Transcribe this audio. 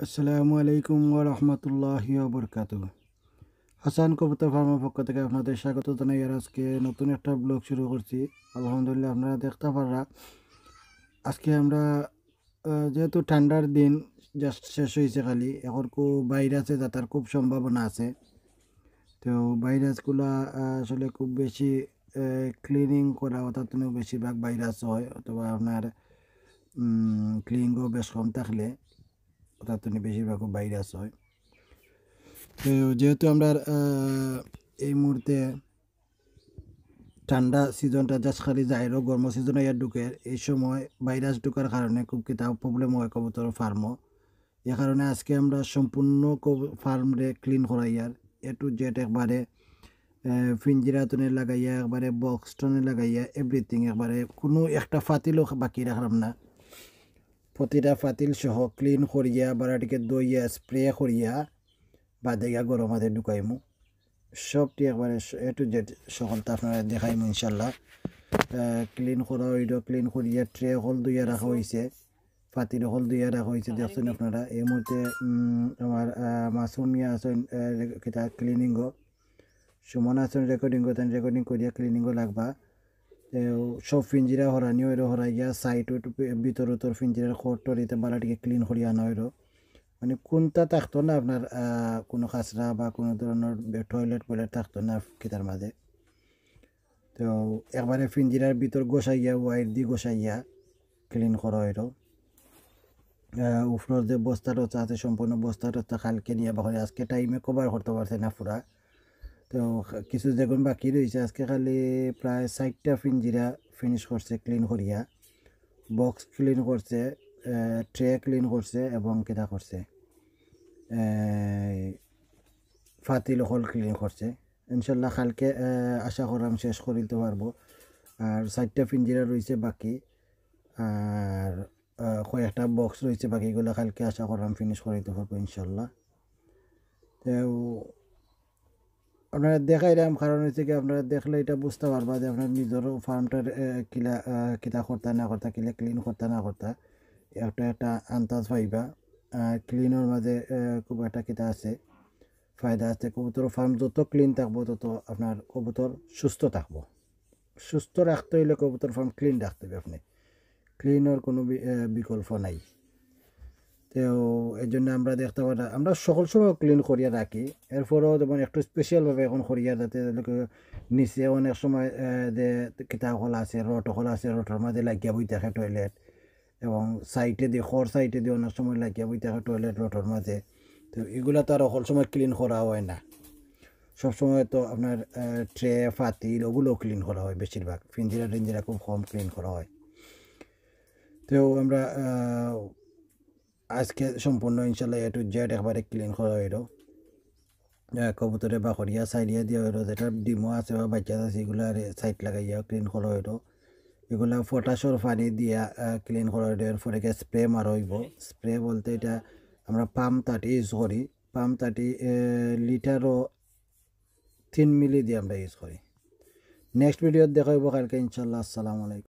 আসসালামু আলাইকুম ওয়া রাহমাতুল্লাহি ওয়া বারাকাতুহু। হাসান কবুতর ফার্মের পক্ষ থেকে আপনাদের স্বাগত জানাই। আর আজকে নতুন একটা ব্লগ শুরু করছি। আলহামদুলিল্লাহ, আপনারা দেখতে পাররা আজকে আমরা যেহেতু ঠান্ডার দিন জাস্ট শেষ হয়েছে, খালি এখন খুব ভাইরাসে যাতার খুব সম্ভাবনা আছে। তো ভাইরাসগুলা আসলে খুব বেশি ক্লিনিং করা অর্থাৎ বেশিরভাগ ভাইরাস হয়, অথবা আপনার ক্লিনিংও বেশ কম থাকলে অর্থাৎ বেশিরভাগ ভাইরাস হয়। তো যেহেতু আমরা এই মুহূর্তে ঠান্ডা সিজনটা জাস্ট খালি যাইরও গরম সিজনে ইয়ার ঢুকে, এই সময় ভাইরাস ঢুকার কারণে খুব কিতাব প্রবলেম হয় কবুতর ফার্মও। এ কারণে আজকে আমরা সম্পূর্ণ ফার্মরে ক্লিন করাইয়ার এ টু জেড একবারে ফিঞ্জিরা টনে লাগাইয়া একবারে বক্স টনে লাগাইয়া এভরিথিং একবারে কোনো একটা ফাতিলও বাকি রাখলাম না। প্রতিটা ফাতিল সহ ক্লিন করিয়া বারাটিকে দইয়া স্প্রে করিয়া বাদেগা গরম হাতে ঢুকাইমু। সবটি একবারে এ টু জেড সকলটা আপনারা দেখাইমু ইনশাল্লাহ। ক্লিন করা হইল, ক্লিন করিয়া ট্রে হল দুইয়া রাখা হয়েছে, ফাতিল হল দুইয়া রাখা হয়েছে। দেখছেন আপনারা এই মুহূর্তে আমার মাসুমিয়া আছেন কিতা ক্লিনিংও, সুমন আছেন রেকর্ডিংও, তেন রেকর্ডিং করিয়া ক্লিনিংও লাগবা। সব ফিঞ্জিরা হরানি হইল, হরাইয়া সাইড ভিতর উত্তর ফিঞ্জিরার খোট টরিতে বালাটিকে ক্লিন করিয়া আনা হইল। মানে কোনটা থাকতো না আপনার কোনো খাসরা বা কোনো ধরনের টয়লেট থাকতো না কিতার মাঝে। তো একবারে ফিঞ্জিরার ভিতর গোসাইয়া ওয়াইট দিয়ে গোসাইয়া ক্লিন করা হইল। উপরের যে বস্তা টস্তা আছে সম্পূর্ণ বস্তা টস্তা কালকে নিয়ে বা আজকে টাইমে কভার করতে পারছে না পুরা। তো কিছু যেগুন বাকি রয়েছে, আজকে খালি প্রায় 60টা ফিঞ্জিরা ফিনিশ করছে ক্লিন করিয়া, বক্স ক্লিন করছে, ট্রে ক্লিন করছে এবং কিতা করছে ফাতিল হল ক্লিন করছে। ইনশাল্লাহ কালকে আশা করাম শেষ করে দিতে পারবো। আর 60টা ফিঞ্জিরা রয়েছে বাকি, আর কয়েকটা বক্স রয়েছে বাকিগুলো কালকে আশা করাম ফিনিশ করে দিতে পারবো ইনশাল্লাহ। তো আপনারা দেখাইলাম কারণ হচ্ছে কি, আপনারা দেখলে এটা বুঝতে পারবা যে আপনার নিজেরও ফার্মটার কিলা কিতা করতা না করতা, কিলা ক্লিন করতা না করতা একটা আন্দাজ পাইবা। ক্লিনের মাঝে খুব একটা কিতা আছে, ফায়দা আছে। কবুতর ফার্ম যত ক্লিন থাকবো তত আপনার কবুতর সুস্থ থাকবো। সুস্থ রাখতে হইলে কবুতর ফার্ম ক্লিন রাখতে হবে আপনি, ক্লিনের কোনো বিকল্প নাই। তো এই জন্য আমরা দেখতে পারি আমরা সকল সময় ক্লিন করিয়া রাখি। এরপরেও যেমন একটু স্পেশালভাবে এখন করিয়া, যাতে নিচে অনেক সময় যে কিতা হল আছে, রট হল আছে, রটের মাঝে লাগিয়া বই থাকে টয়লেট, এবং সাইডে দিয়ে খর সাইডে দিয়ে অনেক সময় লাগিয়া বই থাকে টয়লেট রটের মাঝে। তো এগুলো তো আর সকল সময় ক্লিন করা হয় না। সবসময় তো আপনার ট্রে ফাতিল ওগুলোও ক্লিন করা হয়, বেশিরভাগ ফিঞ্জিরা টিঞ্জিরা খুব কম ক্লিন করা হয়। তো আমরা আজকে সম্পূর্ণ ইনশাল্লাহ এ টু জেড একবারে ক্লিন করা হইল। কবুতরে বাকরিয়া সাইডিয়া দেওয়া হইল, যেটা ডিমো আছে বা বাচ্চা আছে এগুলো সাইড লাগাইয়া ক্লিন করা হইল। এগুলা পটাশর পানি দিয়া ক্লিন করা হইল। এরপরে স্প্রে মারা হইব। স্প্রে বলতে এটা আমরা পাম্প 30 ইউজ করি, পাম্প 30 লিটারও 3 মিলি দিয়ে আমরা ইউজ করি। নেক্সট ভিডিওতে দেখা হইব কালকে ইনশাল্লাহ। আসসালামু আলাইকুম।